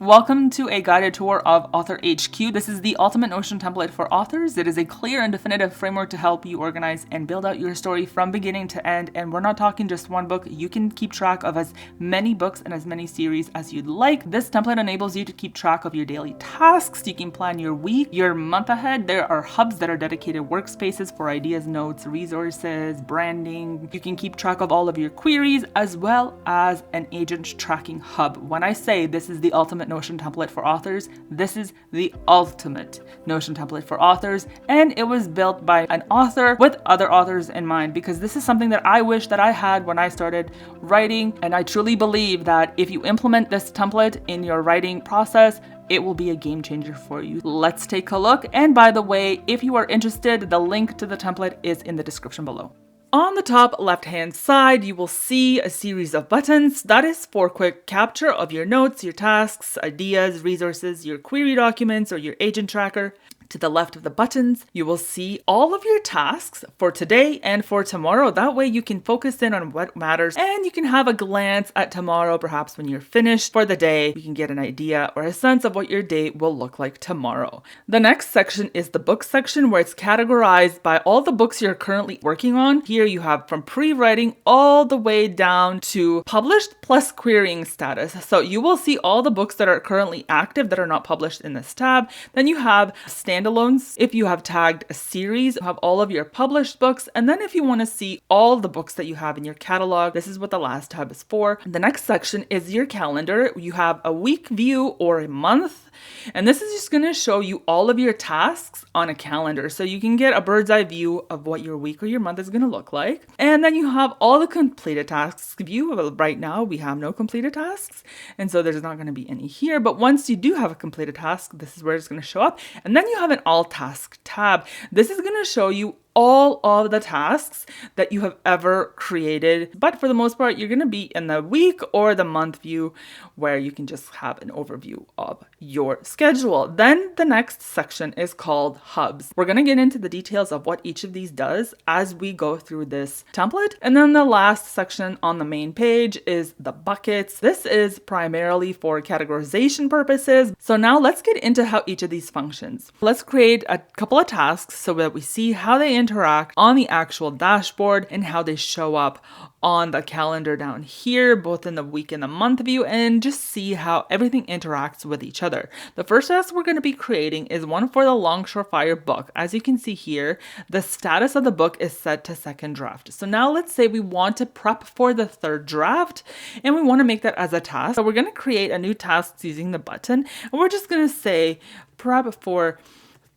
Welcome to a guided tour of AuthorHQ. This is the ultimate Notion template for authors. It is a clear and definitive framework to help you organize and build out your story from beginning to end. And we're not talking just one book. You can keep track of as many books and as many series as you'd like. This template enables you to keep track of your daily tasks. You can plan your week, your month ahead. There are hubs that are dedicated workspaces for ideas, notes, resources, branding. You can keep track of all of your queries as well as an agent tracking hub. When I say this is the ultimate Notion template for authors, this is the ultimate Notion template for authors, and it was built by an author with other authors in mind, because this is something that I wish that I had when I started writing, and I truly believe that if you implement this template in your writing process, it will be a game changer for you. Let's take a look. And by the way, if you are interested, the link to the template is in the description below. On the top left-hand side, you will see a series of buttons. That is for quick capture of your notes, your tasks, ideas, resources, your query documents, or your agent tracker. To the left of the buttons, you will see all of your tasks for today and for tomorrow. That way you can focus in on what matters and you can have a glance at tomorrow. Perhaps when you're finished for the day, you can get an idea or a sense of what your day will look like tomorrow. The next section is the book section, where it's categorized by all the books you're currently working on. Here you have from pre-writing all the way down to published plus querying status. So you will see all the books that are currently active that are not published in this tab. Then you have standalones. If you have tagged a series, you have all of your published books. And then if you want to see all the books that you have in your catalog, this is what the last tab is for. The next section is your calendar. You have a week view or a month. And this is just going to show you all of your tasks on a calendar. So you can get a bird's eye view of what your week or your month is going to look like. And then you have all the completed tasks view. Well, right now we have no completed tasks, and so there's not going to be any here. But once you do have a completed task, this is where it's going to show up. And then you have an all task tab. This is going to show you all of the tasks that you have ever created. But for the most part, you're going to be in the week or the month view, where you can just have an overview of your schedule. Then the next section is called hubs. We're going to get into the details of what each of these does as we go through this template. And then the last section on the main page is the buckets. This is primarily for categorization purposes. So now let's get into how each of these functions. Let's create a couple of tasks so that we see how they interact on the actual dashboard and how they show up on the calendar down here, both in the week and the month view, and just see how everything interacts with each other. The first task we're going to be creating is one for the Longshore Fire book. As you can see here, the status of the book is set to second draft. So now let's say we want to prep for the third draft and we want to make that as a task. So we're going to create a new task using the button, and we're just going to say prep for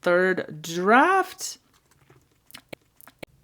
third draft.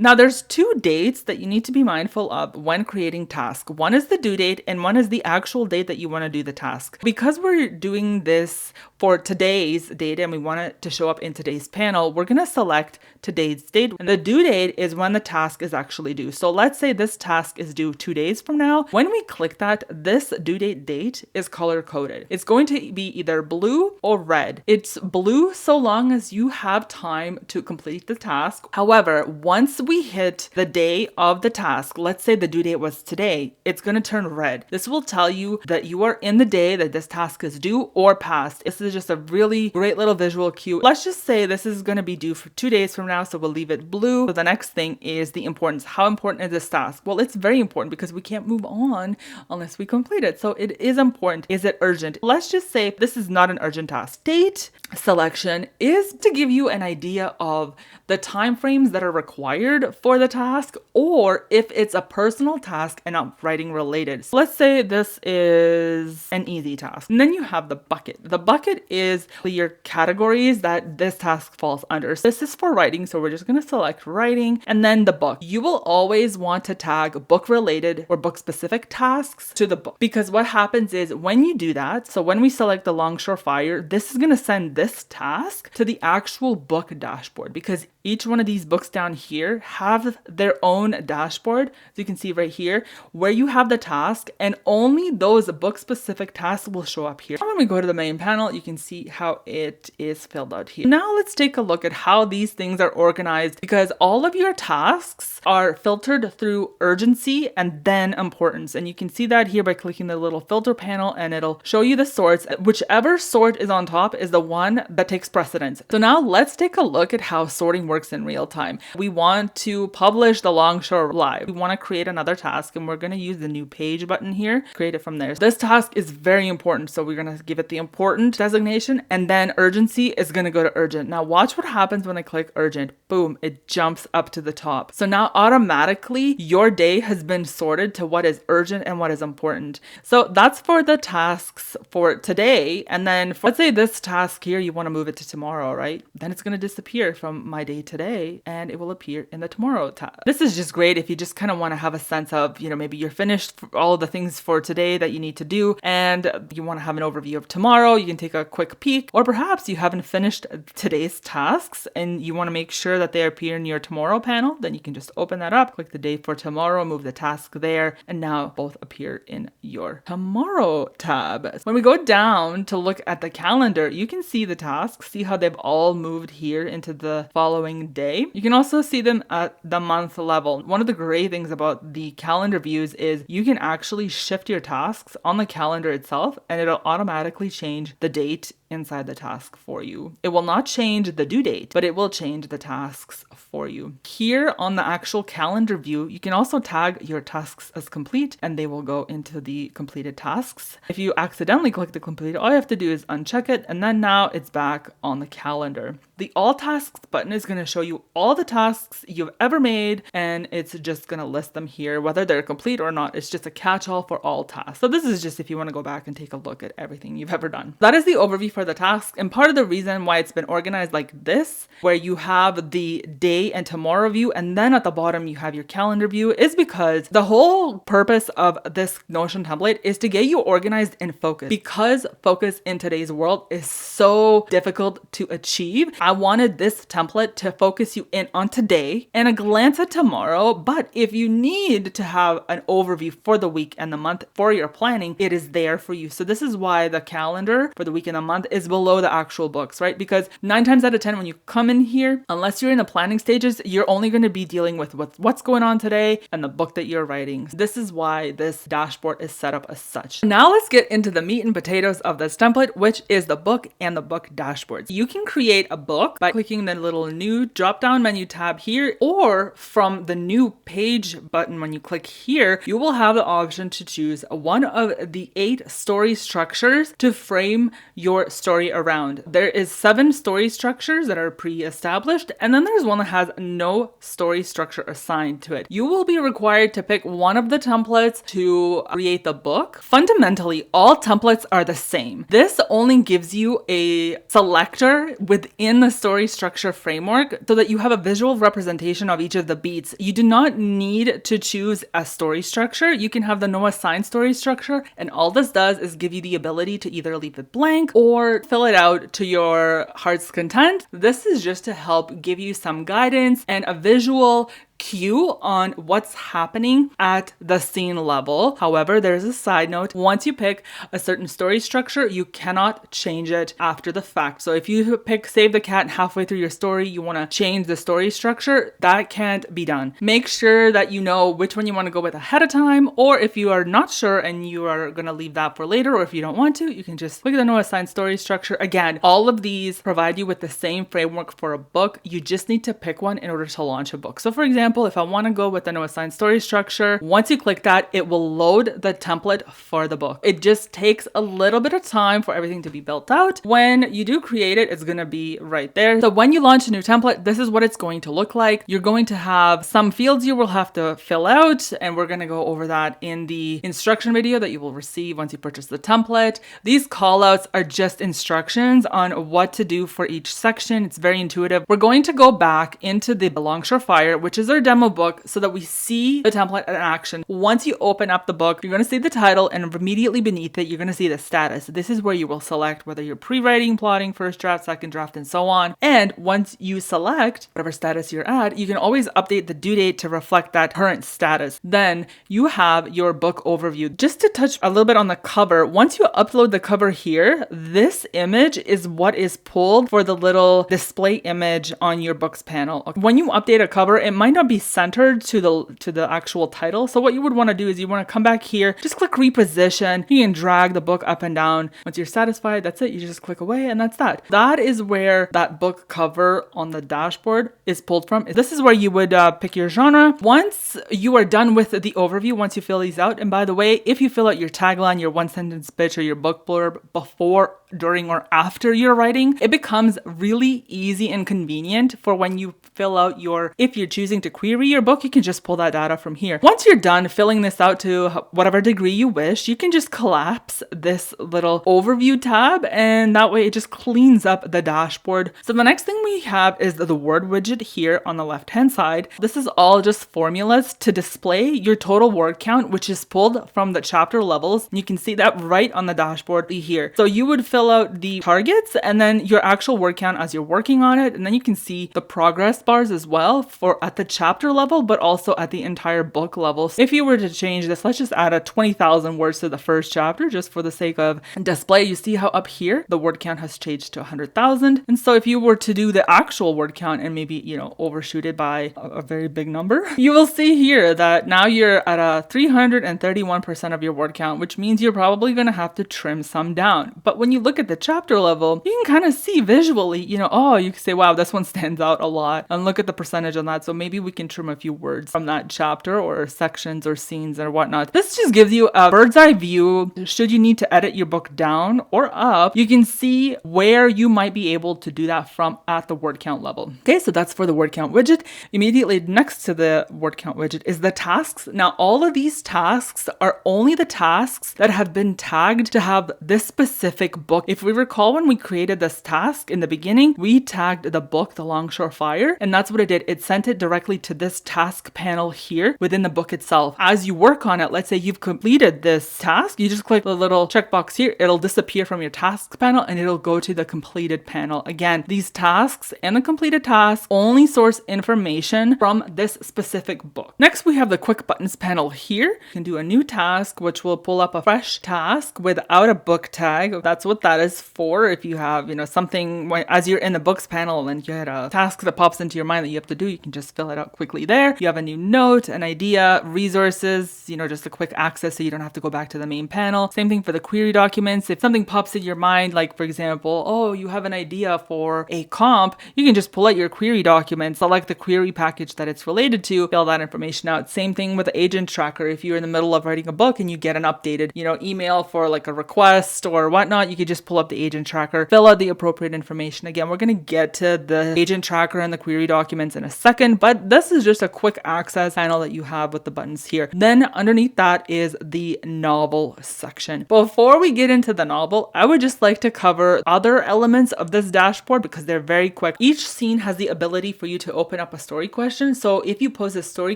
Now there's two dates that you need to be mindful of when creating tasks. One is the due date and one is the actual date that you want to do the task. Because we're doing this for today's date and we want it to show up in today's panel, we're going to select today's date, and the due date is when the task is actually due. So let's say this task is due 2 days from now. When we click that, this due date is color coded. It's going to be either blue or red. It's blue so long as you have time to complete the task. However, once we hit the day of the task, let's say the due date was today, it's going to turn red. This will tell you that you are in the day that this task is due or past. This is just a really great little visual cue. Let's just say this is going to be due for 2 days from now, so we'll leave it blue. So the next thing is the importance. How important is this task? Well, it's very important because we can't move on unless we complete it. So it is important. Is it urgent? Let's just say this is not an urgent task. Date selection is to give you an idea of the time frames that are required for the task, or if it's a personal task and not writing related. So let's say this is an easy task. And then you have the bucket. The bucket is your categories that this task falls under. So this is for writing, so we're just going to select writing, and then the book. You will always want to tag book related or book specific tasks to the book, because what happens is when you do that, so when we select the Longshore Fire, this is going to send this task to the actual book dashboard, because each one of these books down here have their own dashboard. So you can see right here where you have the task, and only those book specific tasks will show up here. When we go to the main panel, you can see how it is filled out here. Now let's take a look at how these things are organized, because all of your tasks are filtered through urgency and then importance. And you can see that here by clicking the little filter panel, and it'll show you the sorts. Whichever sort is on top is the one that takes precedence. So now let's take a look at how sorting works in real time. We want to publish the Longshore live. We want to create another task, and we're going to use the new page button here, create it from there. This task is very important, so we're going to give it the important designation, and then urgency is going to go to urgent. Now watch what happens when I click urgent. Boom, it jumps up to the top. So now automatically your day has been sorted to what is urgent and what is important. So that's for the tasks for today. And then for, let's say this task here, you want to move it to tomorrow, right? Then it's going to disappear from my day today and it will appear in the tomorrow tab. This is just great if you just kind of want to have a sense of, maybe you're finished for all of the things for today that you need to do and you want to have an overview of tomorrow. You can take a quick peek, or perhaps you haven't finished today's tasks and you want to make sure that they appear in your tomorrow panel. Then you can just open that up, click the date for tomorrow, move the task there, and now both appear in your tomorrow tab. When we go down to look at the calendar, you can see the tasks, see how they've all moved here into the following day. You can also see them at the month level. One of the great things about the calendar views is you can actually shift your tasks on the calendar itself, and it'll automatically change the date inside the task for you. It will not change the due date, but it will change the tasks for you. Here on the actual calendar view, you can also tag your tasks as complete, and they will go into the completed tasks. If you accidentally click the complete, all you have to do is uncheck it, and then now it's back on the calendar. The all tasks button is going to show you all the tasks you've ever made, and it's just going to list them here, whether they're complete or not. It's just a catch-all for all tasks. So this is just if you want to go back and take a look at everything you've ever done. That is the overview for the task, and part of the reason why it's been organized like this, where you have the day and tomorrow view, and then at the bottom you have your calendar view, is because the whole purpose of this Notion template is to get you organized and focused. Because focus in today's world is so difficult to achieve, I wanted this template to focus you in on today and a glance at tomorrow. But if you need to have an overview for the week and the month for your planning, it is there for you. So this is why the calendar for the week and the month is below the actual books, right? Because 9 times out of 10, when you come in here, unless you're in the planning stages, you're only going to be dealing with what's going on today and the book that you're writing. This is why this dashboard is set up as such. Now let's get into the meat and potatoes of this template, which is the book and the book dashboards. You can create a book by clicking the little new drop-down menu tab here, or from the new page button when you click here, you will have the option to choose one of the 8 story structures to frame your story around. There is 7 story structures that are pre-established, and then there's one that has no story structure assigned to it. You will be required to pick one of the templates to create the book. Fundamentally, all templates are the same. This only gives you a selector within the story structure framework so that you have a visual representation of each of the beats. You do not need to choose a story structure. You can have the no assigned story structure, and all this does is give you the ability to either leave it blank or fill it out to your heart's content. This is just to help give you some guidance and a visual cue on what's happening at the scene level. However, there's a side note. Once you pick a certain story structure, you cannot change it after the fact. So if you pick Save the Cat halfway through your story, you want to change the story structure, that can't be done. Make sure that you know which one you want to go with ahead of time, or if you are not sure and you are going to leave that for later, or if you don't want to, you can just click the no assigned story structure. Again, all of these provide you with the same framework for a book. You just need to pick one in order to launch a book. So for example, if I want to go with the no assigned story structure, once you click that, it will load the template for the book. It just takes a little bit of time for everything to be built out. When you do create it, it's going to be right there. So when you launch a new template, this is what it's going to look like. You're going to have some fields you will have to fill out, and we're going to go over that in the instruction video that you will receive once you purchase the template. These callouts are just instructions on what to do for each section. It's very intuitive. We're going to go back into the Longshore Fire, which is our our demo book so that we see the template in action. Once you open up the book, you're going to see the title, and immediately beneath it, you're going to see the status. This is where you will select whether you're pre-writing, plotting, first draft, second draft, and so on. And once you select whatever status you're at, you can always update the due date to reflect that current status. Then you have your book overview. Just to touch a little bit on the cover, once you upload the cover here, this image is what is pulled for the little display image on your books panel. When you update a cover, it might not be centered to the actual title. So what you would want to do is you want to come back here, just click reposition. You can drag the book up and down. Once you're satisfied, that's it. You just click away, and that's that. That is where that book cover on the dashboard is pulled from. This is where you would pick your genre. Once you are done with the overview, once you fill these out, and by the way, if you fill out your tagline, your one sentence pitch, or your book blurb before, during, or after you're writing, it becomes really easy and convenient for when you fill out if you're choosing to query your book, you can just pull that data from here. Once you're done filling this out to whatever degree you wish, you can just collapse this little overview tab, and that way it just cleans up the dashboard. So the next thing we have is the word widget here on the left hand side. This is all just formulas to display your total word count, which is pulled from the chapter levels. You can see that right on the dashboard here. So you would fill out the targets and then your actual word count as you're working on it, and then you can see the progress bars as well for at the chapter level, but also at the entire book level. So if you were to change this, let's just add a 20,000 words to the first chapter just for the sake of display. You see how up here the word count has changed to 100,000, and so if you were to do the actual word count and maybe overshoot it by a very big number, you will see here that now you're at a 331% of your word count, which means you're probably going to have to trim some down. But when you look at the chapter level, you can kind of see visually, you can say, wow, this one stands out a lot, and look at the percentage on that. So maybe we can trim a few words from that chapter or sections or scenes or whatnot. This just gives you a bird's eye view. Should you need to edit your book down or up, you can see where you might be able to do that from at the word count level. Okay, so that's for the word count widget. Immediately next to the word count widget is the tasks. Now, all of these tasks are only the tasks that have been tagged to have this specific book. If we recall, when we created this task in the beginning, we tagged the book, The Longshore Fire, and that's what it did. It sent it directly to this task panel here within the book itself. As you work on it, let's say you've completed this task, you just click the little checkbox here, it'll disappear from your tasks panel and it'll go to the completed panel. Again, these tasks and the completed tasks only source information from this specific book. Next, we have the quick buttons panel here. You can do a new task, which will pull up a fresh task without a book tag. That's what that is for. If you have, something as you're in the books panel and you had a task that pops into your mind that you have to do, you can just fill it out quickly there. You have a new note, an idea, resources, just a quick access so you don't have to go back to the main panel. Same thing for the query documents. If something pops in your mind, like for example, you have an idea for a comp, you can just pull out your query document, select the query package that it's related to, fill that information out. Same thing with the agent tracker. If you're in the middle of writing a book and you get an updated, email for like a request or whatnot, you could just pull up the agent tracker, fill out the appropriate information. Again, we're going to get to the agent tracker and the query documents in a second, but this is just a quick access panel that you have with the buttons here. Then underneath that is the novel section. Before we get into the novel, I would just like to cover other elements of this dashboard because they're very quick. Each scene has the ability for you to open up a story question. So if you pose a story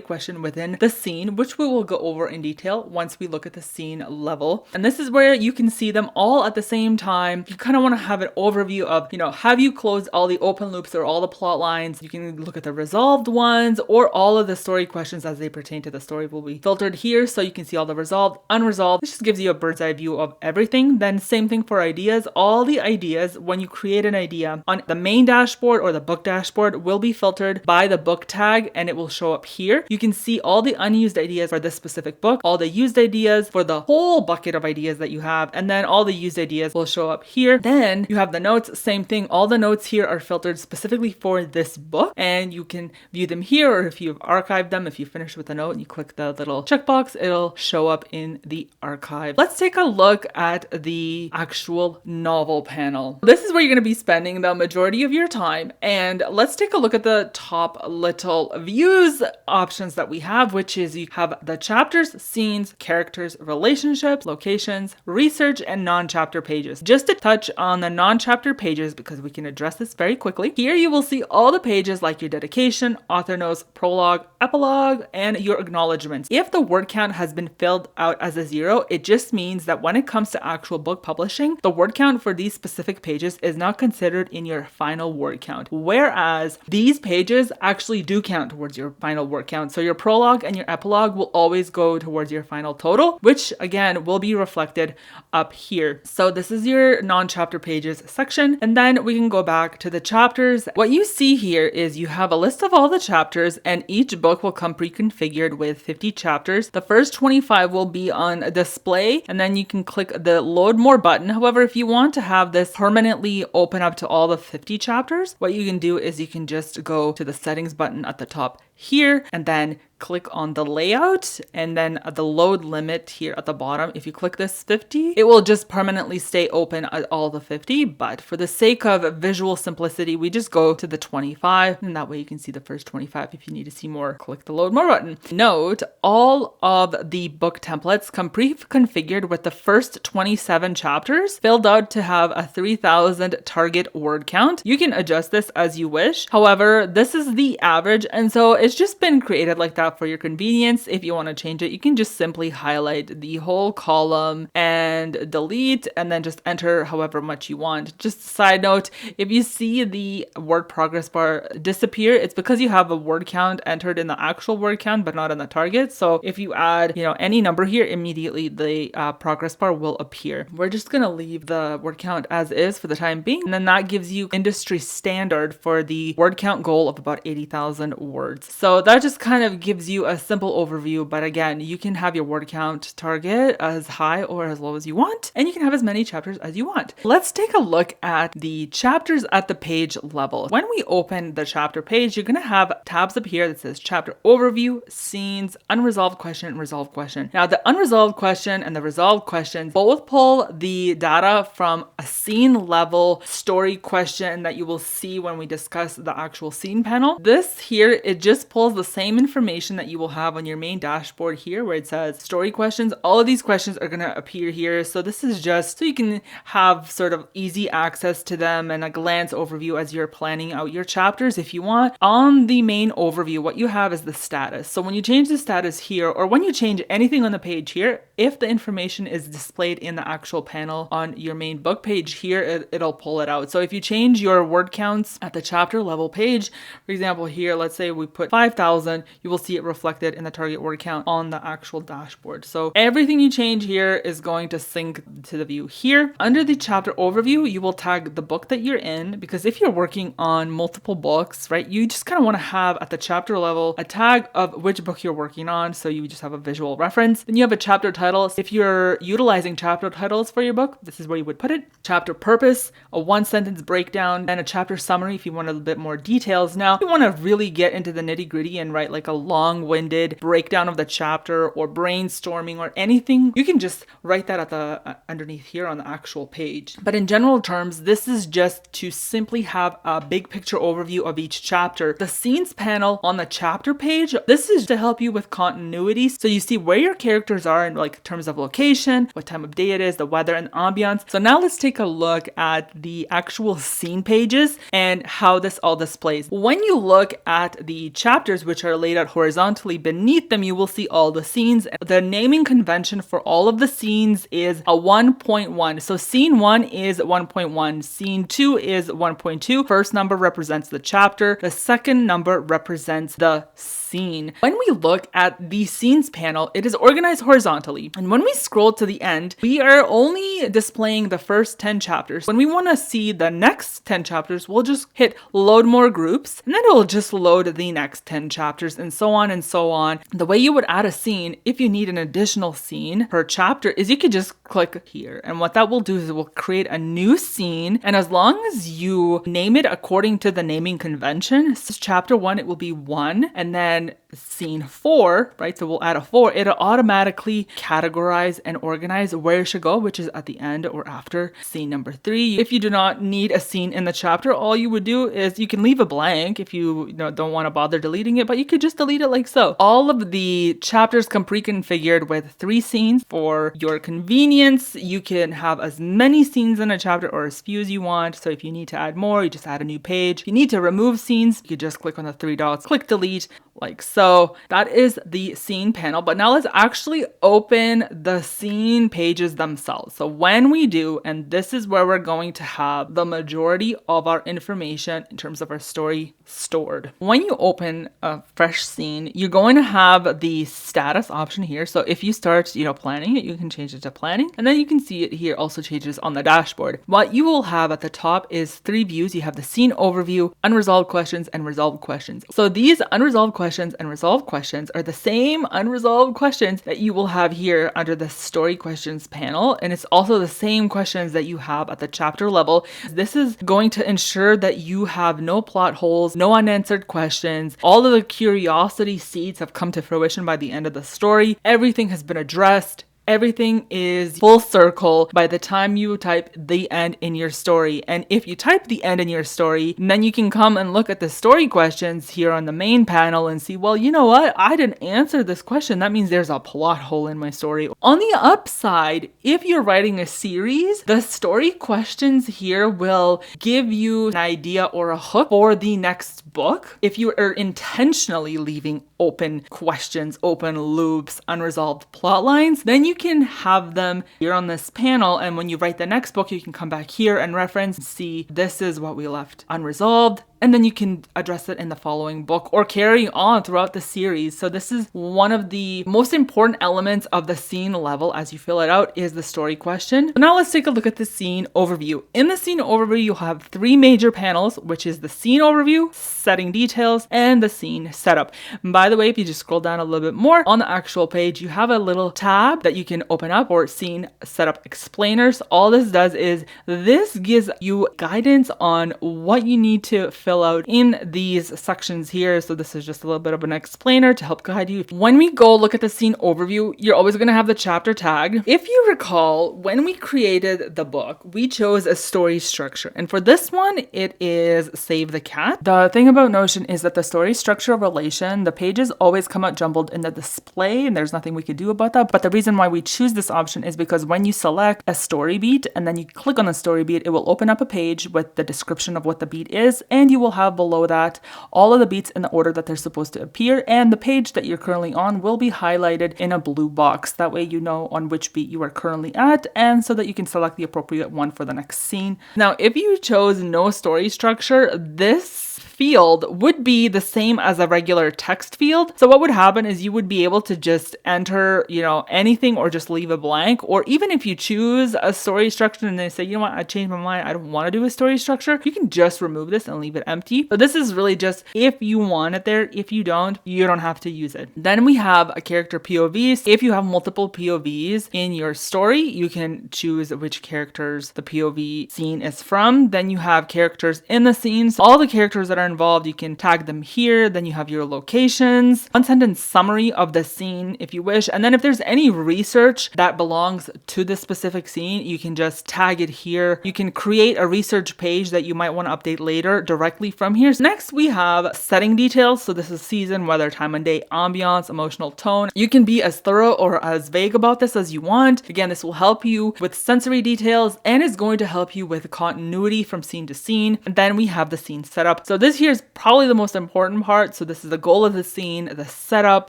question within the scene, which we will go over in detail once we look at the scene level, and this is where you can see them all at the same time. You kind of want to have an overview of, have you closed all the open loops or all the plot lines? You can look at the resolved ones, or all of the story questions as they pertain to the story will be filtered here so you can see all the resolved, unresolved. This just gives you a bird's eye view of everything. Then same thing for ideas. All the ideas, when you create an idea on the main dashboard or the book dashboard, will be filtered by the book tag and it will show up here. You can see all the unused ideas for this specific book, all the used ideas for the whole bucket of ideas that you have, and then all the used ideas will show up here. Then you have the notes, same thing. All the notes here are filtered specifically for this book and you can view them here, or if you've archived them, if you finish with a note and you click the little checkbox, it'll show up in the archive. Let's take a look at the actual novel panel. This is where you're going to be spending the majority of your time, and let's take a look at the top little views options that we have, which is you have the chapters, scenes, characters, relationships, locations, research, and non-chapter pages. Just to touch on the non-chapter pages, because we can address this very quickly, here you will see all the pages like your dedication, author notes, intros, prologue, epilogue, and your acknowledgements. If the word count has been filled out as a 0, it just means that when it comes to actual book publishing, the word count for these specific pages is not considered in your final word count. Whereas these pages actually do count towards your final word count. So your prologue and your epilogue will always go towards your final total, which again will be reflected up here. So this is your non-chapter pages section. And then we can go back to the chapters. What you see here is you have a list of all the chapters, and each book will come pre-configured with 50 chapters. The first 25 will be on display, and then you can click the load more button. However, if you want to have this permanently open up to all the 50 chapters, what you can do is you can just go to the settings button at the top here and then click on the layout, and then the load limit here at the bottom. If you click this 50, it will just permanently stay open at all the 50, but for the sake of visual simplicity, we just go to the 25, and that way you can see the first 25. If you need to see more, click the load more button. Note, all of the book templates come pre-configured with the first 27 chapters filled out to have a 3,000 target word count. You can adjust this as you wish. However, this is the average, and so it's just been created like that for your convenience. If you want to change it, you can just simply highlight the whole column and delete, and then just enter however much you want. Just a side note, if you see the word progress bar disappear, it's because you have a word count entered in the actual word count, but not in the target. So if you add, any number here, immediately the progress bar will appear. We're just going to leave the word count as is for the time being. And then that gives you industry standard for the word count goal of about 80,000 words. So that just kind of gives you a simple overview, but again, you can have your word count target as high or as low as you want, and you can have as many chapters as you want. Let's take a look at the chapters at the page level. When we open the chapter page, you're going to have tabs up here that says chapter overview, scenes, unresolved question, and resolved question. Now, the unresolved question and the resolved questions both pull the data from a scene level story question that you will see when we discuss the actual scene panel. This here, it just pulls the same information that you will have on your main dashboard here where it says story questions. All of these questions are going to appear here. So this is just so you can have sort of easy access to them and a glance overview as you're planning out your chapters if you want. On the main overview, what you have is the status. So when you change the status here, or when you change anything on the page here, if the information is displayed in the actual panel on your main book page here, it'll pull it out. So if you change your word counts at the chapter level page, for example, here, let's say we put 5,000, you will see it reflected in the target word count on the actual dashboard. So everything you change here is going to sync to the view here. Under the chapter overview, you will tag the book that you're in, because if you're working on multiple books, right, you just kind of want to have at the chapter level a tag of which book you're working on, so you just have a visual reference. Then you have a chapter title. If you're utilizing chapter titles for your book, this is where you would put it. Chapter purpose, a 1-sentence breakdown, and a chapter summary if you want a little bit more details. Now, if you want to really get into the nitty-gritty and write like a long-winded breakdown of the chapter or brainstorming or anything, you can just write that at the underneath here on the actual page. But in general terms, this is just to simply have a big picture overview of each chapter. The scenes panel on the chapter page, this is to help you with continuity. So you see where your characters are in like terms of location, what time of day it is, the weather and ambiance. So now let's take a look at the actual scene pages and how this all displays. When you look at the chapters which are laid out horizontally beneath them, you will see all the scenes. The naming convention for all of the scenes is a 1.1. So scene 1 is 1.1, scene 2 is 1.2. First number represents the chapter, the second number represents the scene. When we look at the scenes panel, it is organized horizontally. And when we scroll to the end, we are only displaying the first 10 chapters. When we want to see the next 10 chapters, we'll just hit load more groups, and then it will just load the next 10 chapters, and so on and so on. The way you would add a scene, if you need an additional scene per chapter, is you could just click here. And what that will do is it will create a new scene. And as long as you name it according to the naming convention, so chapter 1, it will be 1. And then scene 4, right? So we'll add a 4. It'll automatically categorize and organize where it should go, which is at the end or after scene number 3. If you do not need a scene in the chapter, all you would do is you can leave a blank if you don't want to bother deleting it, but you could just delete it like so. All of the chapters come pre-configured with 3 scenes. For your convenience, you can have as many scenes in a chapter or as few as you want. So if you need to add more, you just add a new page. If you need to remove scenes, you just click on the 3 dots, click delete, like so. That is the scene panel. But now let's actually open the scene pages themselves. So when we do, and this is where we're going to have the majority of our information in terms of our story stored. When you open a fresh scene, you're going to have the status option here. So if you start, planning it, you can change it to planning, and then you can see it here also changes on the dashboard. What you will have at the top is 3 views. You have the scene overview, unresolved questions, and resolved questions. So these unresolved questions and resolved questions are the same unresolved questions that you will have here under the story questions panel. And it's also the same questions that you have at the chapter level. This is going to ensure that you have no plot holes, no unanswered questions. All of the curiosity seeds have come to fruition by the end of the story. Everything has been addressed. Everything is full circle by the time you type the end in your story. And if you type the end in your story, then you can come and look at the story questions here on the main panel and see, well, you know what? I didn't answer this question. That means there's a plot hole in my story. On the upside, if you're writing a series, the story questions here will give you an idea or a hook for the next book. If you are intentionally leaving open questions, open loops, unresolved plot lines, then you can have them here on this panel. And when you write the next book, you can come back here and reference, see, this is what we left unresolved. And then you can address it in the following book or carry on throughout the series. So this is one of the most important elements of the scene level as you fill it out is the story question. So now let's take a look at the scene overview. In the scene overview, you'll have 3 major panels, which is the scene overview, setting details, and the scene setup. By the way, if you just scroll down a little bit more on the actual page, you have a little tab that you can open up for scene setup explainers. All this does is this gives you guidance on what you need to fill out in these sections here. So this is just a little bit of an explainer to help guide you. When we go look at the scene overview, you're always going to have the chapter tag. If you recall, when we created the book, we chose a story structure. And for this one, it is Save the Cat. The thing about Notion is that the story structure relation, the pages always come out jumbled in the display, and there's nothing we could do about that. But the reason why we choose this option is because when you select a story beat and then you click on the story beat, it will open up a page with the description of what the beat is, and you will have below that all of the beats in the order that they're supposed to appear, and the page that you're currently on will be highlighted in a blue box. That way you know on which beat you are currently at, and so that you can select the appropriate one for the next scene. Now, if you chose no story structure, this field would be the same as a regular text field. So what would happen is you would be able to just enter, anything or just leave a blank. Or even if you choose a story structure and they say, you know what, I changed my mind, I don't want to do a story structure, you can just remove this and leave it empty. So this is really just if you want it there. If you don't have to use it. Then we have a character POVs. If you have multiple POVs in your story, you can choose which characters the POV scene is from. Then you have characters in the scenes. All the characters that are involved, you can tag them here. Then you have your locations, 1-sentence summary of the scene if you wish. And then if there's any research that belongs to the specific scene, you can just tag it here. You can create a research page that you might want to update later directly from here. Next, we have setting details. So this is season, weather, time and day, ambiance, emotional tone. You can be as thorough or as vague about this as you want. Again, this will help you with sensory details and is going to help you with continuity from scene to scene. And then we have the scene setup. So this here is probably the most important part. So this is the goal of the scene, the setup,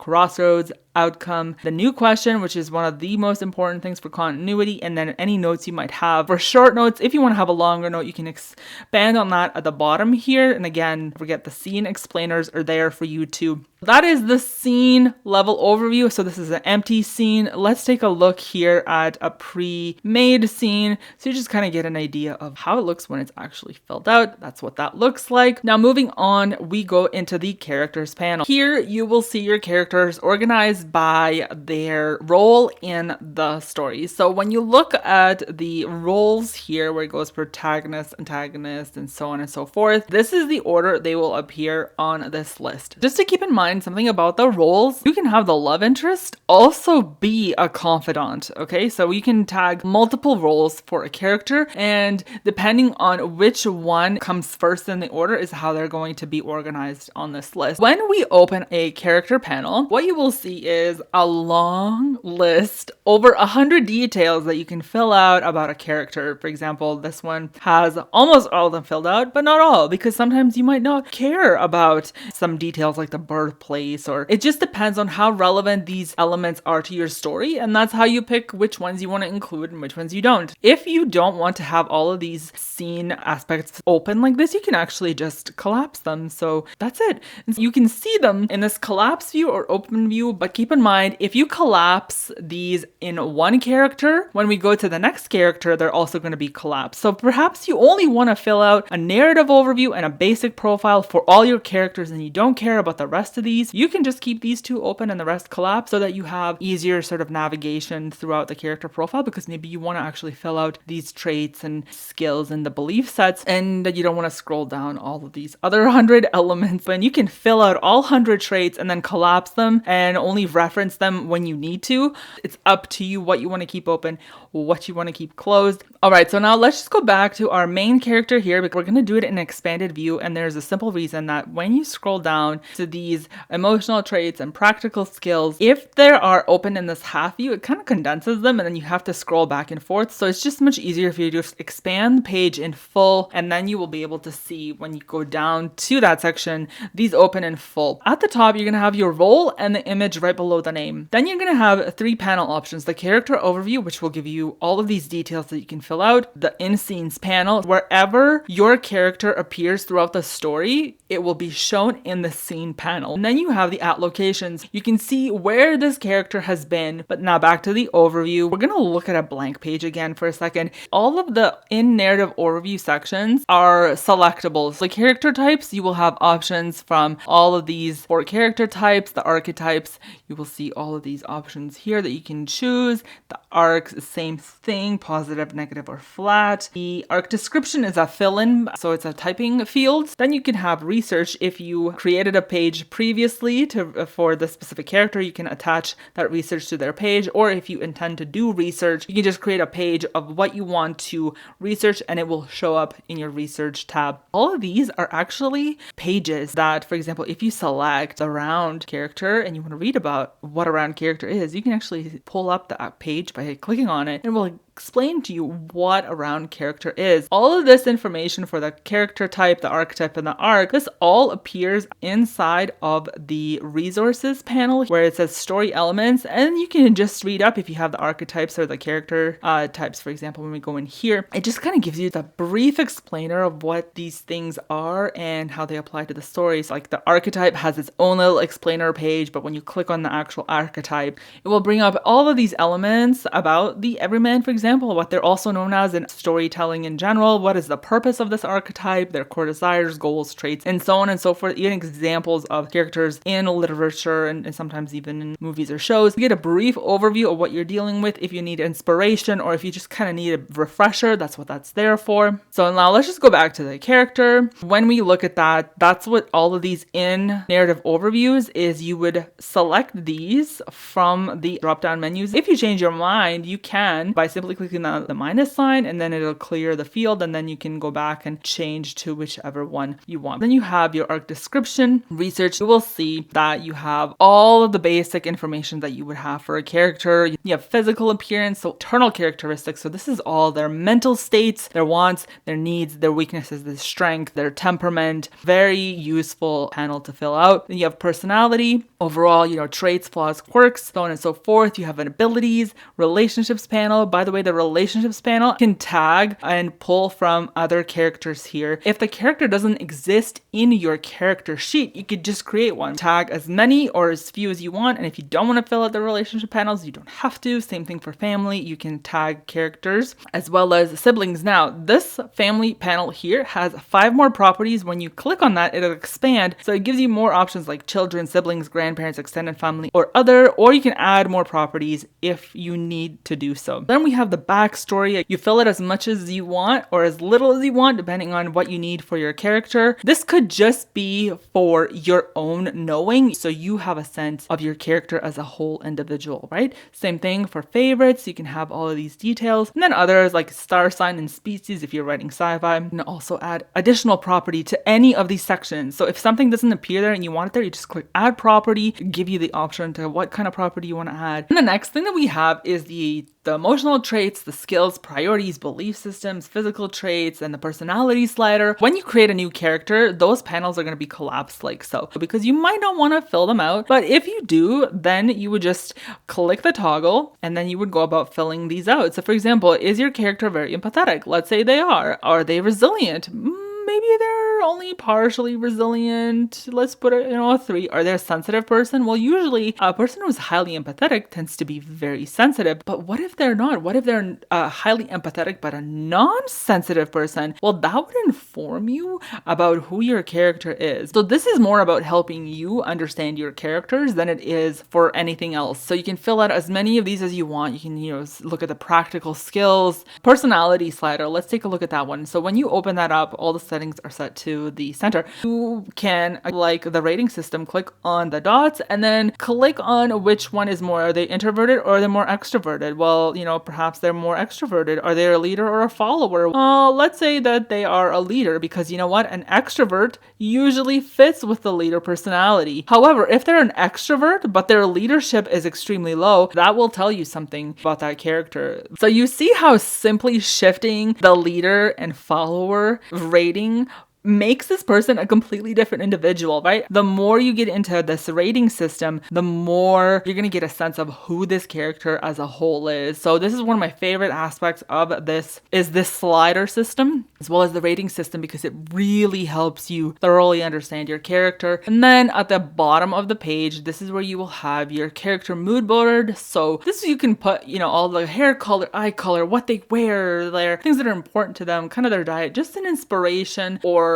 crossroads, outcome, the new question, which is one of the most important things for continuity, and then any notes you might have. For short notes, if you want to have a longer note, you can expand on that at the bottom here. And again, forget the scene explainers are there for you too. That is the scene level overview. So this is an empty scene. Let's take a look here at a pre-made scene. So you just kind of get an idea of how it looks when it's actually filled out. That's what that looks like. Now moving on, we go into the characters panel. Here you will see your characters organized organized by their role in the story. So when you look at the roles here, where it goes protagonist, antagonist, and so on and so forth, this is the order they will appear on this list. Just to keep in mind something about the roles, you can have the love interest also be a confidant, okay? So you can tag multiple roles for a character, and depending on which one comes first in the order is how they're going to be organized on this list. When we open a character panel, what you will see is a long list, over 100 details that you can fill out about a character. For example, this one has almost all of them filled out, but not all, because sometimes you might not care about some details like the birthplace, or it just depends on how relevant these elements are to your story, and that's how you pick which ones you want to include and which ones you don't. If you don't want to have all of these scene aspects open like this, you can actually just collapse them. So that's it. You can see them in this collapse view or open view, but keep in mind, if you collapse these in one character, when we go to the next character, they're also going to be collapsed. So perhaps you only want to fill out a narrative overview and a basic profile for all your characters, and you don't care about the rest of these. You can just keep these two open and the rest collapse so that you have easier sort of navigation throughout the character profile, because maybe you want to actually fill out these traits and skills and the belief sets, and you don't want to scroll down all of these other 100 elements. And you can fill out all 100 traits and then collapse them and only reference them when you need to. It's up to you what you want to keep open, what you want to keep closed. All right, so now let's just go back to our main character here, because we're going to do it in an expanded view. And there's a simple reason that when you scroll down to these emotional traits and practical skills, if they are open in this half view, it kind of condenses them and then you have to scroll back and forth. So it's just much easier if you just expand the page in full, and then you will be able to see when you go down to that section, these open in full. At the top, you're going to have your role and the image right below the name. Then you're going to have 3 panel options: the character overview, which will give you all of these details that you can fill out; the in scenes panel, wherever your character appears throughout the story, it will be shown in the scene panel. And then you have the at locations. You can see where this character has been. But now back to the overview. We're going to look at a blank page again for a second. All of the in narrative overview sections are selectable. So character types, you will have options from all of these 4 character types. The archetypes, you will see all of these options here that you can choose. The arcs, the same thing, positive, negative, or flat. The arc description is a fill-in, so it's a typing field. Then you can have research. If you created a page previously for the specific character, you can attach that research to their page. Or if you intend to do research, you can just create a page of what you want to research and it will show up in your research tab. All of these are actually pages that, for example, if you select the round character and you want to read about what a round character is, you can actually pull up that page by clicking on it, and it will explain to you what a round character is. All of this information for the character type, the archetype, and the arc, this all appears inside of the resources panel where it says story elements, and you can just read up if you have the archetypes or the character types. For example, when we go in here, it just kind of gives you the brief explainer of what these things are and how they apply to the stories. Like the archetype has its own little explainer page, but when you click on the actual archetype, it will bring up all of these elements about the everyman, for example, what they're also known as in storytelling in general. What is the purpose of this archetype, their core desires, goals, traits, and so on and so forth. Even examples of characters in literature and sometimes even in movies or shows. You get a brief overview of what you're dealing with. If you need inspiration or if you just kind of need a refresher, that's what that's there for. So now let's just go back to the character. When we look at that, that's what all of these in narrative overviews is. You would select these from the drop-down menus. If you change your mind, you can by simply clicking the minus sign, and then it'll clear the field, and then you can go back and change to whichever one you want. Then you have your arc description, research. You will see that you have all of the basic information that you would have for a character. You have physical appearance, so internal characteristics. So this is all their mental states, their wants, their needs, their weaknesses, their strength, their temperament. Very useful panel to fill out. Then you have personality, overall, traits, flaws, quirks, so on and so forth. You have an abilities, relationships panel. By the way, the relationships panel, you can tag and pull from other characters here. If the character doesn't exist in your character sheet, you could just create one. Tag as many or as few as you want, and if you don't want to fill out the relationship panels, you don't have to. Same thing for family. You can tag characters as well as siblings. Now, this family panel here has 5 more properties. When you click on that, it'll expand, so it gives you more options like children, siblings, grandparents, extended family, or other, or you can add more properties if you need to do so. Then we have the backstory. You fill it as much as you want or as little as you want, depending on what you need for your character. This could just be for your own knowing, so you have a sense of your character as a whole individual, right? Same thing for favorites. You can have all of these details. And then others like star sign and species if you're writing sci-fi. You can also add additional property to any of these sections. So if something doesn't appear there and you want it there, you just click add property, give you the option to what kind of property you want to add. And the next thing that we have is the emotional traits, the skills, priorities, belief systems, physical traits, and the personality slider. When you create a new character, those panels are going to be collapsed like so, because you might not want to fill them out. But if you do, then you would just click the toggle and then you would go about filling these out. So for example, is your character very empathetic? Let's say they are. Are they resilient? Maybe they're only partially resilient. Let's put it, a 3. Are they a sensitive person? Well, usually a person who's highly empathetic tends to be very sensitive. But what if they're not? What if they're highly empathetic but a non-sensitive person? Well, that would inform you about who your character is. So this is more about helping you understand your characters than it is for anything else. So you can fill out as many of these as you want. You can, look at the practical skills, personality slider. Let's take a look at that one. So when you open that up, all the settings are set to the center. You can, like the rating system, click on the dots and then click on which one is more. Are they introverted or are they more extroverted? Well, perhaps they're more extroverted. Are they a leader or a follower? Let's say that they are a leader, because you know what? An extrovert usually fits with the leader personality. However, if they're an extrovert but their leadership is extremely low, that will tell you something about that character. So you see how simply shifting the leader and follower rating makes this person a completely different individual, right? The more you get into this rating system, the more you're going to get a sense of who this character as a whole is. So this is one of my favorite aspects of this, is this slider system as well as the rating system, because it really helps you thoroughly understand your character. And then at the bottom of the page, this is where you will have your character mood board. So this you can put, all the hair color, eye color, what they wear, their things that are important to them, kind of their diet, just an inspiration or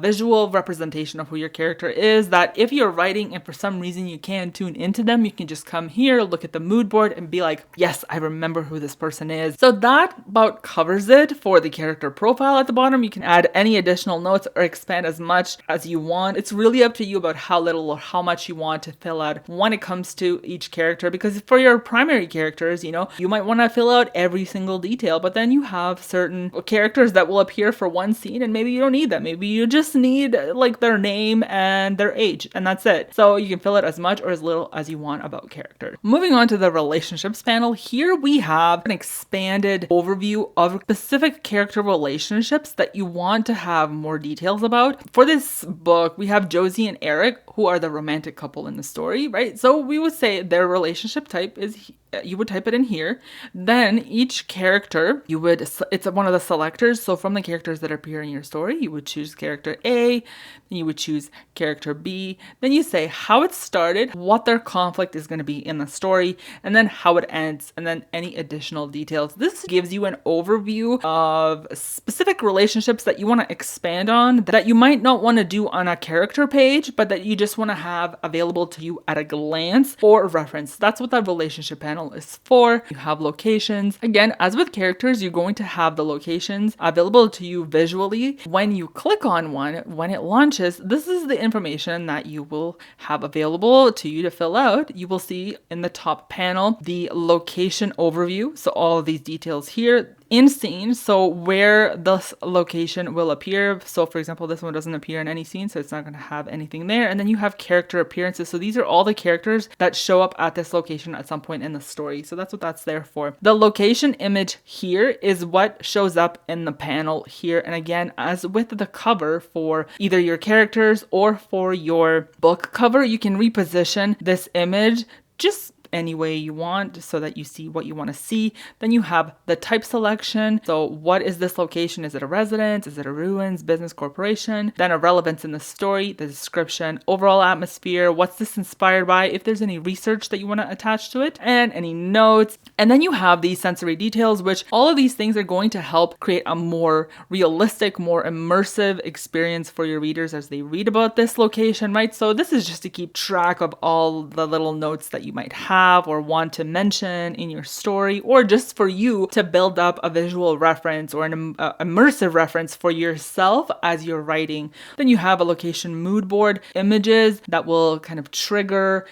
visual representation of who your character is, that if you're writing and for some reason you can't tune into them, you can just come here, look at the mood board and be like, yes, I remember who this person is. So that about covers it for the character profile. At the bottom, you can add any additional notes or expand as much as you want. It's really up to you about how little or how much you want to fill out when it comes to each character, because for your primary characters, you might want to fill out every single detail, but then you have certain characters that will appear for one scene and maybe you don't need that. Maybe you just need like their name and their age, and that's it. So you can fill it as much or as little as you want about characters. Moving on to the relationships panel, here we have an expanded overview of specific character relationships that you want to have more details about. For this book, we have Josie and Eric, who are the romantic couple in the story, right? So we would say their relationship type is, you would type it in here. Then each character, it's one of the selectors. So from the characters that appear in your story, you would choose character A, then you would choose character B. Then you say how it started, what their conflict is going to be in the story, and then how it ends, and then any additional details. This gives you an overview of specific relationships that you want to expand on, that you might not want to do on a character page, but that you just want to have available to you at a glance for reference. That's what that relationship panel is for. You have locations. Again, as with characters, you're going to have the locations available to you visually. When you click on one, when it launches, this is the information that you will have available to you to fill out. You will see in the top panel the location overview. So all of these details here in scene, so where this location will appear. So for example, this one doesn't appear in any scene, so it's not going to have anything there. And then you have character appearances. So these are all the characters that show up at this location at some point in the story. So that's what that's there for. The location image here is what shows up in the panel here. And again, as with the cover for either your characters or for your book cover, you can reposition this image just any way you want so that you see what you want to see. Then you have the type selection. So what is this location? Is it a residence? Is it a ruins, business, corporation? Then a relevance in the story, the description, overall atmosphere, what's this inspired by, if there's any research that you want to attach to it, and any notes. And then you have these sensory details, which all of these things are going to help create a more realistic, more immersive experience for your readers as they read about this location, right? So this is just to keep track of all the little notes that you might have or want to mention in your story, or just for you to build up a visual reference or an immersive reference for yourself as you're writing. Then you have a location mood board, images that will kind of trigger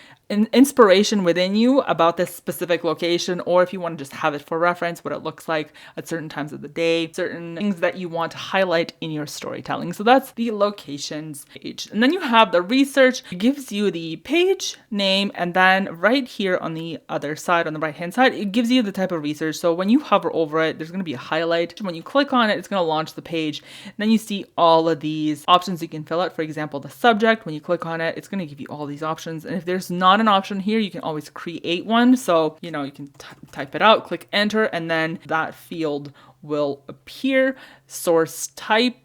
inspiration within you about this specific location, or if you want to just have it for reference, what it looks like at certain times of the day, certain things that you want to highlight in your storytelling. So that's the locations page. And then you have the research. It gives you the page name, and then right here on the other side, on the right hand side, it gives you the type of research. So when you hover over it, there's going to be a highlight. When you click on it, it's going to launch the page. And then you see all of these options you can fill out. For example, the subject, when you click on it, it's going to give you all these options. And if there's not an option here, you can always create one. So, you can type it out, click enter, and then that field will appear. Source type.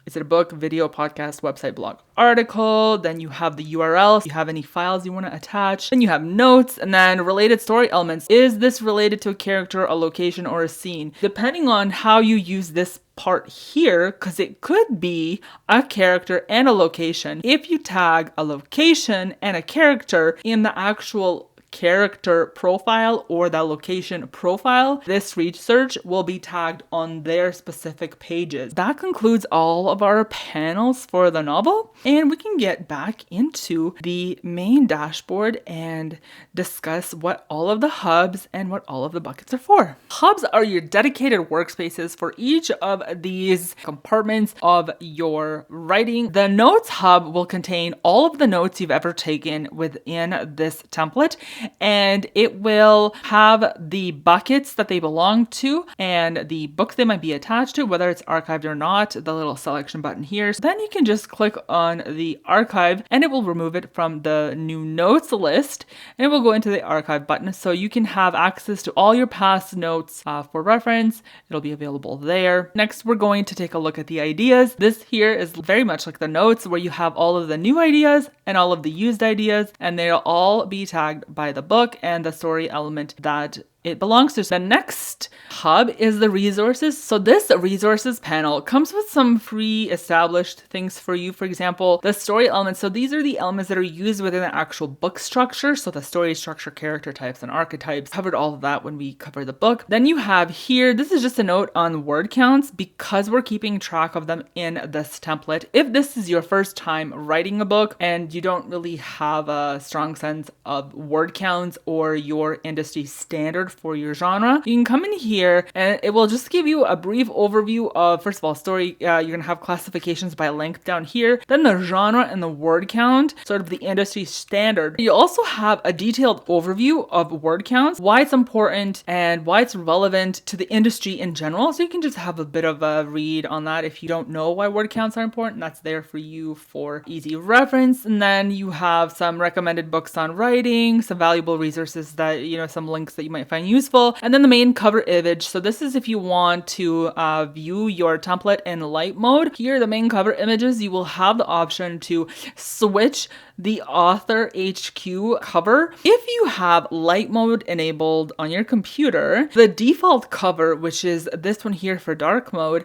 Is it a book, video, podcast, website, blog, article? Then you have the URL. If you have any files you want to attach. Then you have notes, and then related story elements. Is this related to a character, a location, or a scene? Depending on how you use this part here, because it could be a character and a location. If you tag a location and a character in the actual character profile or the location profile, this research will be tagged on their specific pages. That concludes all of our panels for the novel, and we can get back into the main dashboard and discuss what all of the hubs and what all of the buckets are for. Hubs are your dedicated workspaces for each of these compartments of your writing. The notes hub will contain all of the notes you've ever taken within this template, and it will have the buckets that they belong to and the books they might be attached to, whether it's archived or not, the little selection button here. So then you can just click on the archive and it will remove it from the new notes list, and it will go into the archive button. So you can have access to all your past notes for reference. It'll be available there. Next, we're going to take a look at the ideas. This here is very much like the notes, where you have all of the new ideas and all of the used ideas, and they'll all be tagged by the book and the story element that it belongs to. The next hub is the resources. So this resources panel comes with some pre-established things for you. For example, the story elements. So these are the elements that are used within the actual book structure. So the story structure, character types, and archetypes. Covered all of that when we cover the book. Then you have here, this is just a note on word counts because we're keeping track of them in this template. If this is your first time writing a book and you don't really have a strong sense of word counts or your industry standard for your genre, you can come in here and it will just give you a brief overview of, first of all, story. You're going to have classifications by length down here, then the genre and the word count, sort of the industry standard. You also have a detailed overview of word counts, why it's important and why it's relevant to the industry in general. So you can just have a bit of a read on that. If you don't know why word counts are important, that's there for you for easy reference. And then you have some recommended books on writing, some valuable resources that, some links that you might find useful, and then the main cover image. So this is if you want to view your template in light mode. Here, the main cover images, you will have the option to switch the AuthorHQ cover. If you have light mode enabled on your computer, the default cover, which is this one here for dark mode,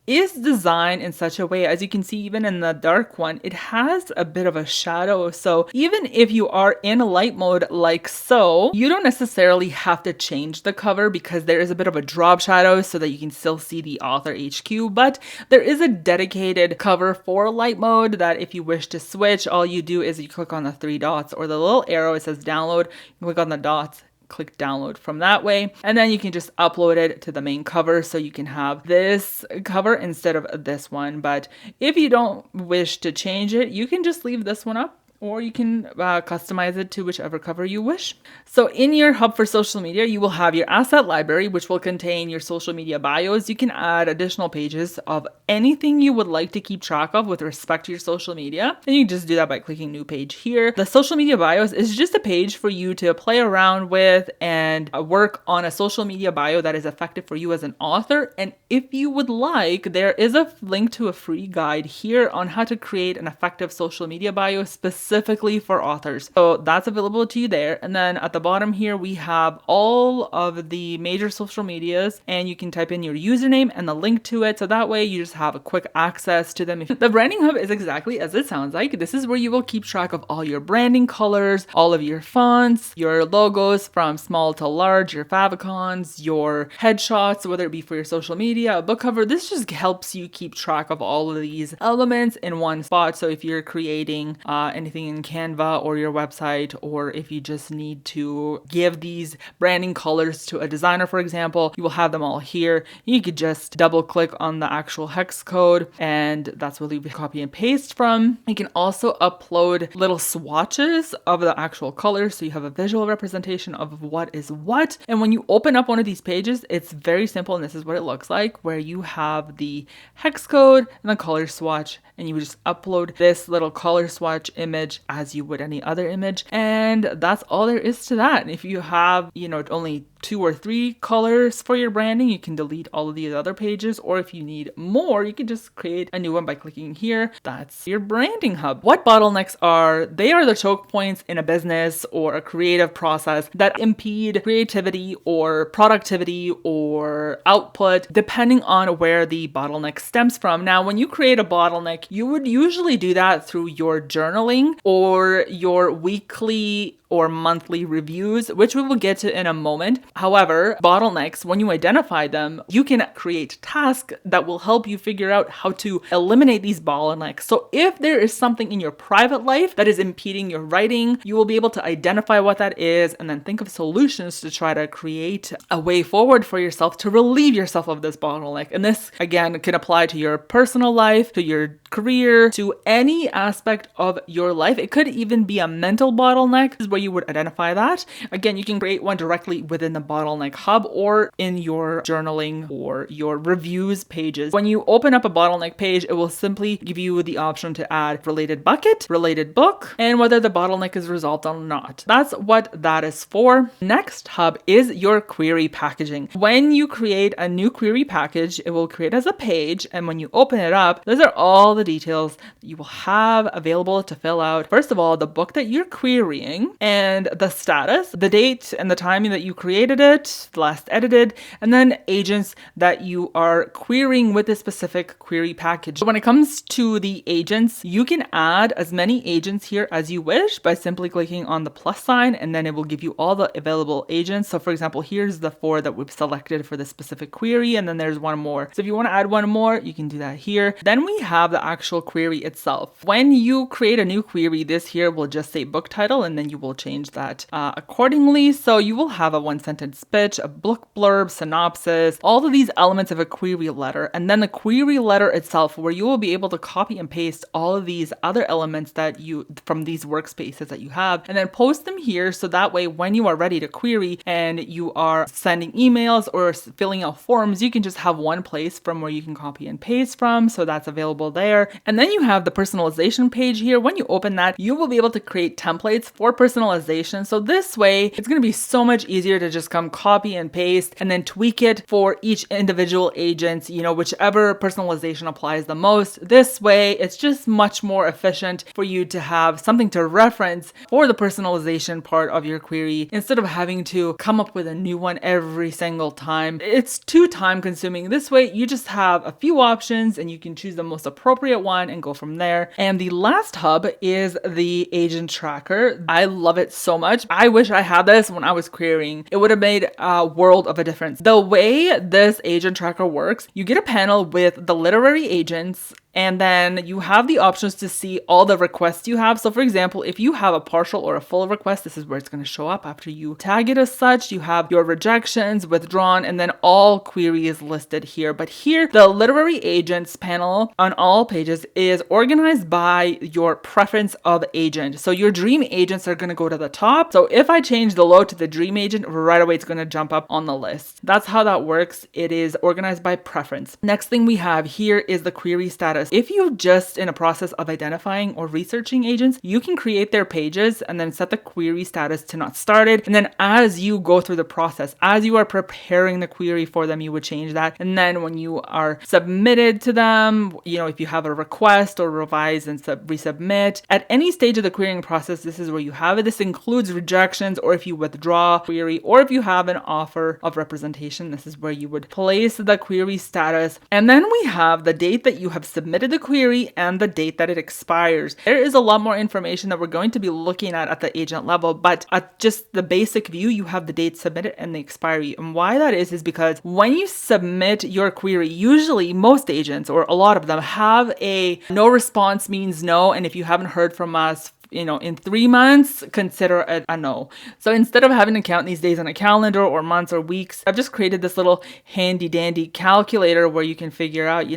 is designed in such a way, as you can see, even in the dark one, it has a bit of a shadow. So even if you are in light mode like so, you don't necessarily have to change the cover because there is a bit of a drop shadow so that you can still see the AuthorHQ, but there is a dedicated cover for light mode that if you wish to switch, all you do is you click on the three dots or the little arrow, it says download, you click on the dots, click download from that way, and then you can just upload it to the main cover so you can have this cover instead of this one. But if you don't wish to change it, you can just leave this one up or you can customize it to whichever cover you wish. So in your hub for social media, you will have your asset library, which will contain your social media bios. You can add additional pages of anything you would like to keep track of with respect to your social media. And you can just do that by clicking new page here. The social media bios is just a page for you to play around with and work on a social media bio that is effective for you as an author. And if you would like, there is a link to a free guide here on how to create an effective social media bio specifically for authors. So that's available to you there. And then at the bottom here, we have all of the major social medias, and you can type in your username and the link to it. So that way you just have a quick access to them. The branding hub is exactly as it sounds like. This is where you will keep track of all your branding colors, all of your fonts, your logos from small to large, your favicons, your headshots, whether it be for your social media, a book cover. This just helps you keep track of all of these elements in one spot. So if you're creating anything in Canva or your website, or if you just need to give these branding colors to a designer, for example, you will have them all here. You could just double click on the actual hex code, and that's where you copy and paste from. You can also upload little swatches of the actual colors, so you have a visual representation of what is what. And when you open up one of these pages, it's very simple, and this is what it looks like, where you have the hex code and the color swatch, and you would just upload this little color swatch image as you would any other image. And that's all there is to that. And if you have, only 2 or 3 colors for your branding, you can delete all of these other pages. Or if you need more, you can just create a new one by clicking here. That's your branding hub. What bottlenecks are? They are the choke points in a business or a creative process that impede creativity or productivity or output, depending on where the bottleneck stems from. Now, when you create a bottleneck, you would usually do that through your journaling or your weekly or monthly reviews, which we will get to in a moment. However, bottlenecks, when you identify them, you can create tasks that will help you figure out how to eliminate these bottlenecks. So if there is something in your private life that is impeding your writing, you will be able to identify what that is and then think of solutions to try to create a way forward for yourself to relieve yourself of this bottleneck. And this, again, can apply to your personal life, to your career, to any aspect of your life. It could even be a mental bottleneck. This is where you would identify that. Again, you can create one directly within the Bottleneck Hub or in your journaling or your reviews pages. When you open up a bottleneck page, it will simply give you the option to add related bucket, related book, and whether the bottleneck is resolved or not. That's what that is for. Next hub is your query packaging. When you create a new query package, it will create as a page, and when you open it up, those are all the details that you will have available to fill out. First of all, the book that you're querying and the status, the date and the timing that you created it, last edited, and then agents that you are querying with a specific query package. So when it comes to the agents, you can add as many agents here as you wish by simply clicking on the plus sign, and then it will give you all the available agents. So for example, here's the 4 that we've selected for this specific query, and then there's one more. So if you want to add one more, you can do that here. Then we have the actual query itself. When you create a new query, this here will just say book title, and then you will change that accordingly. So you will have a 1-sentence pitch, a book blurb, synopsis, all of these elements of a query letter, and then the query letter itself, where you will be able to copy and paste all of these other elements that you from these workspaces that you have, and then post them here. So that way, when you are ready to query and you are sending emails or filling out forms, you can just have one place from where you can copy and paste from. So that's available there. And then you have the personalization page here. When you open that, you will be able to create templates for personalization. So this way, it's going to be so much easier to just come copy and paste and then tweak it for each individual agent, whichever personalization applies the most. This way, it's just much more efficient for you to have something to reference for the personalization part of your query instead of having to come up with a new one every single time. It's too time consuming. This way, you just have a few options and you can choose the most appropriate one and go from there. And the last hub is the agent tracker. I love it so much. I wish I had this when I was querying. It would have made a world of a difference. The way this agent tracker works, you get a panel with the literary agents And then you have the options to see all the requests you have. So for example, if you have a partial or a full request, this is where it's going to show up after you tag it as such. You have your rejections, withdrawn, and then all queries listed here. But here, the literary agents panel on all pages is organized by your preference of agent. So your dream agents are going to go to the top. So if I change the load to the dream agent, right away it's going to jump up on the list. That's how that works. It is organized by preference. Next thing we have here is the query status. If you're just in a process of identifying or researching agents, you can create their pages and then set the query status to not started. And then as you go through the process, as you are preparing the query for them, you would change that. And then when you are submitted to them, if you have a request or revise and resubmit, at any stage of the querying process, this is where you have it. This includes rejections, or if you withdraw query, or if you have an offer of representation, this is where you would place the query status. And then we have the date that you have submitted the query and the date that it expires. There is a lot more information that we're going to be looking at the agent level, but at just the basic view, you have the date submitted and the expiry. And why that is because when you submit your query, usually most agents or a lot of them have a no response means no. And if you haven't heard from us in 3 months, consider it a no. So instead of having to count these days on a calendar or months or weeks, I've just created this little handy dandy calculator where you can figure out,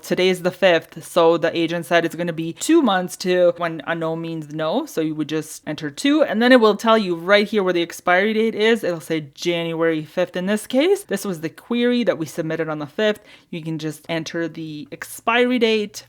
today's the 5th. So the agent said it's going to be 2 months to when a no means no. So you would just enter 2, and then it will tell you right here where the expiry date is. It'll say January 5th in this case. This was the query that we submitted on the 5th. You can just enter the expiry date.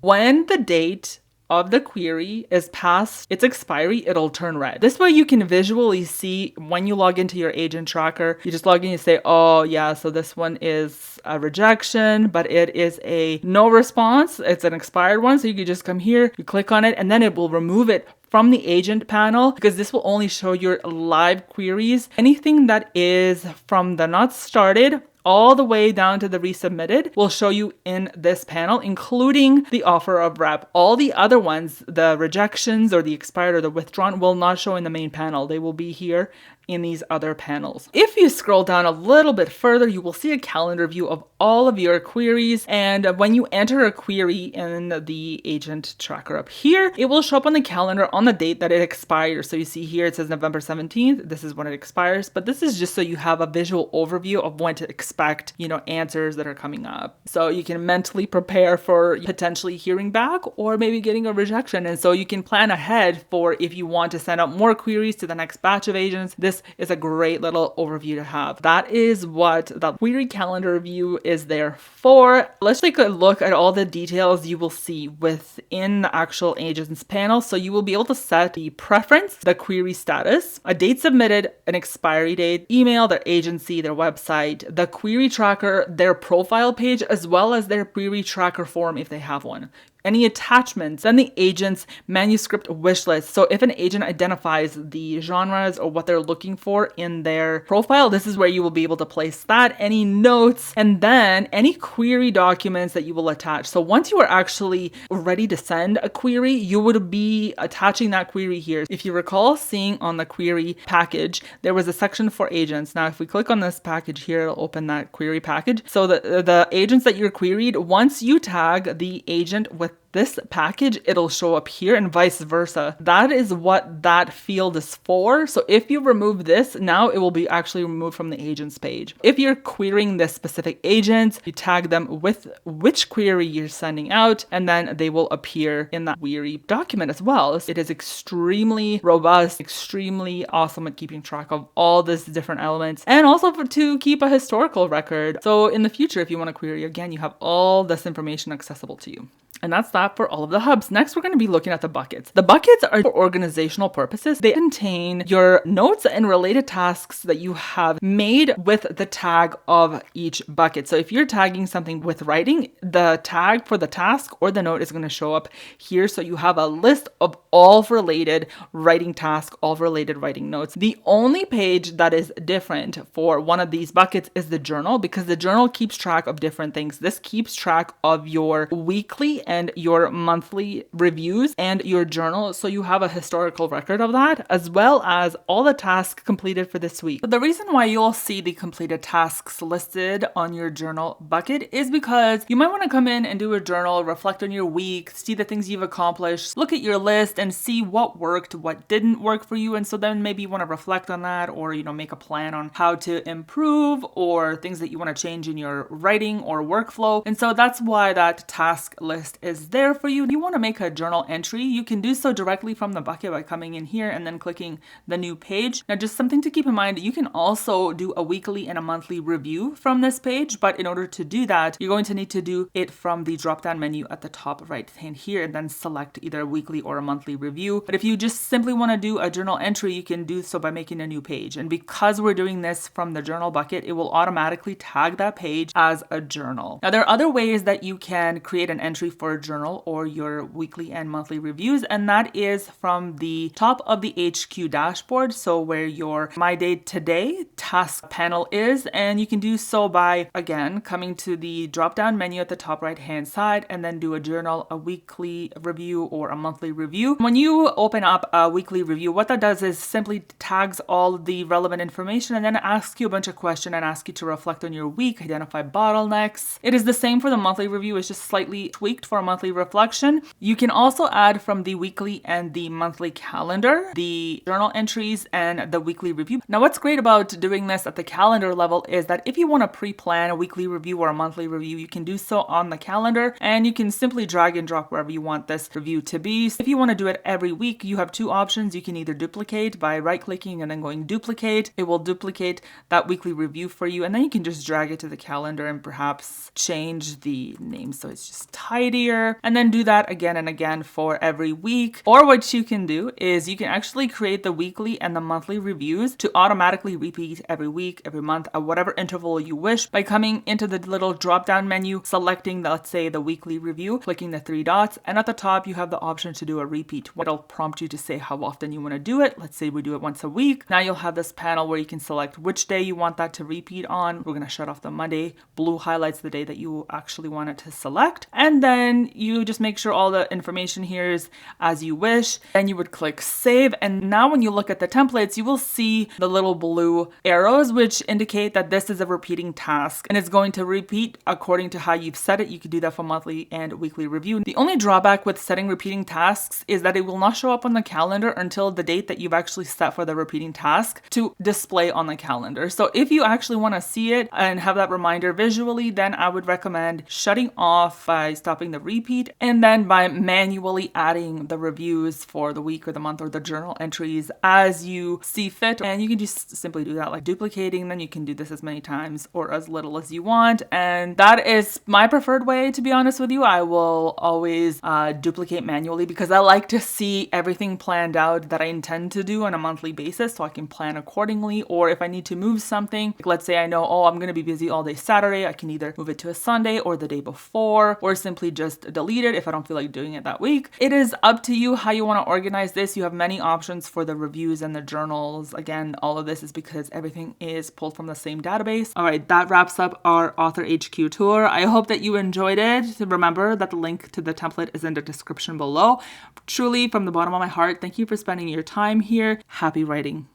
When the date of the query is past its expiry, it'll turn red. This way you can visually see when you log into your agent tracker. You just log in, you say, oh yeah, so this one is a rejection, but it is a no response. It's an expired one. So you could just come here, you click on it, and then it will remove it from the agent panel, because this will only show your live queries. Anything that is from the not started all the way down to the resubmitted will show you in this panel, including the offer of rep. All the other ones, the rejections or the expired or the withdrawn, will not show in the main panel. They will be here in these other panels. If you scroll down a little bit further, you will see a calendar view of all of your queries. And when you enter a query in the agent tracker up here, it will show up on the calendar on the date that it expires. So you see here, it says November 17th. This is when it expires, but this is just so you have a visual overview of when to expect, answers that are coming up. So you can mentally prepare for potentially hearing back or maybe getting a rejection. And so you can plan ahead for if you want to send out more queries to the next batch of agents. This is a great little overview to have. That is what the query calendar view is there for. Let's take a look at all the details you will see within the actual agents panel. So you will be able to set the preference, the query status, a date submitted, an expiry date, email, their agency, their website, the query tracker, their profile page, as well as their query tracker form if they have one. Any attachments, then the agent's manuscript wish list. So if an agent identifies the genres or what they're looking for in their profile, this is where you will be able to place that, any notes, and then any query documents that you will attach. So once you are actually ready to send a query, you would be attaching that query here. If you recall seeing on the query package, there was a section for agents. Now, if we click on this package here, it'll open that query package. So the agents that you're queried, once you tag the agent with this package, it'll show up here and vice versa. That is what that field is for. So if you remove this, now it will be actually removed from the agents page. If you're querying this specific agent, you tag them with which query you're sending out, and then they will appear in that query document as well. It is extremely robust, extremely awesome at keeping track of all these different elements, and also to keep a historical record. So in the future, if you want to query again, you have all this information accessible to you. And that's that for all of the hubs. Next, we're going to be looking at the buckets. The buckets are for organizational purposes. They contain your notes and related tasks that you have made with the tag of each bucket. So if you're tagging something with writing, the tag for the task or the note is going to show up here. So you have a list of all related writing tasks, all related writing notes. The only page that is different for one of these buckets is the journal, because the journal keeps track of different things. This keeps track of your weekly and your monthly reviews and your journal, so you have a historical record of that, as well as all the tasks completed for this week. But the reason why you'll see the completed tasks listed on your journal bucket is because you might want to come in and do a journal, reflect on your week, see the things you've accomplished, look at your list and see what worked, what didn't work for you. And so then maybe you want to reflect on that, or, make a plan on how to improve, or things that you want to change in your writing or workflow. And so that's why that task list is there for you. If you want to make a journal entry, you can do so directly from the bucket by coming in here and then clicking the new page. Now, just something to keep in mind, you can also do a weekly and a monthly review from this page, but in order to do that, you're going to need to do it from the drop-down menu at the top right hand here, and then select either a weekly or a monthly review. But if you just simply want to do a journal entry, you can do so by making a new page. And because we're doing this from the journal bucket, it will automatically tag that page as a journal. Now, there are other ways that you can create an entry for a journal or your weekly and monthly reviews, and that is from the top of the HQ dashboard, so where your My Day Today task panel is, and you can do so by, again, coming to the drop-down menu at the top right-hand side and then do a journal, a weekly review, or a monthly review. When you open up a weekly review, what that does is simply tags all the relevant information and then asks you a bunch of questions and asks you to reflect on your week, identify bottlenecks. It is the same for the monthly review, it's just slightly tweaked for a monthly reflection. You can also add from the weekly and the monthly calendar the journal entries and the weekly review. Now, what's great about doing this at the calendar level is that if you want to pre-plan a weekly review or a monthly review, you can do so on the calendar, and you can simply drag and drop wherever you want this review to be. So if you want to do it every week, you have two options. You can either duplicate by right-clicking and then going duplicate. It will duplicate that weekly review for you, and then you can just drag it to the calendar and perhaps change the name so it's just tidier, and then do that again and again for every week. Or what you can do is you can actually create the weekly and the monthly reviews to automatically repeat every week, every month, at whatever interval you wish by coming into the little drop-down menu, selecting, let's say, the weekly review, clicking the three dots, and at the top you have the option to do a repeat. It'll prompt you to say how often you want to do it. Let's say we do it once a week. Now you'll have this panel where you can select which day you want that to repeat on. We're going to shut off the Monday. Blue highlights the day that you actually want it to select, and then you just make sure all the information here is as you wish. Then you would click save, and now when you look at the templates, you will see the little blue arrows which indicate that this is a repeating task and it's going to repeat according to how you've set it. You could do that for monthly and weekly review. The only drawback with setting repeating tasks is that it will not show up on the calendar until the date that you've actually set for the repeating task to display on the calendar. So if you actually want to see it and have that reminder visually, then I would recommend shutting off by stopping the repeat, and then by manually adding the reviews for the week or the month or the journal entries as you see fit. And you can just simply do that, like duplicating. Then you can do this as many times or as little as you want. And that is my preferred way, to be honest with you. I will always duplicate manually because I like to see everything planned out that I intend to do on a monthly basis so I can plan accordingly. Or if I need to move something, like let's say I know, I'm going to be busy all day Saturday, I can either move it to a Sunday or the day before, or simply just delete it if I don't feel like doing it that week. It is up to you how you want to organize this. You have many options for the reviews and the journals. Again, all of this is because everything is pulled from the same database. All right, that wraps up our AuthorHQ tour. I hope that you enjoyed it. Remember that the link to the template is in the description below. Truly, from the bottom of my heart, thank you for spending your time here. Happy writing.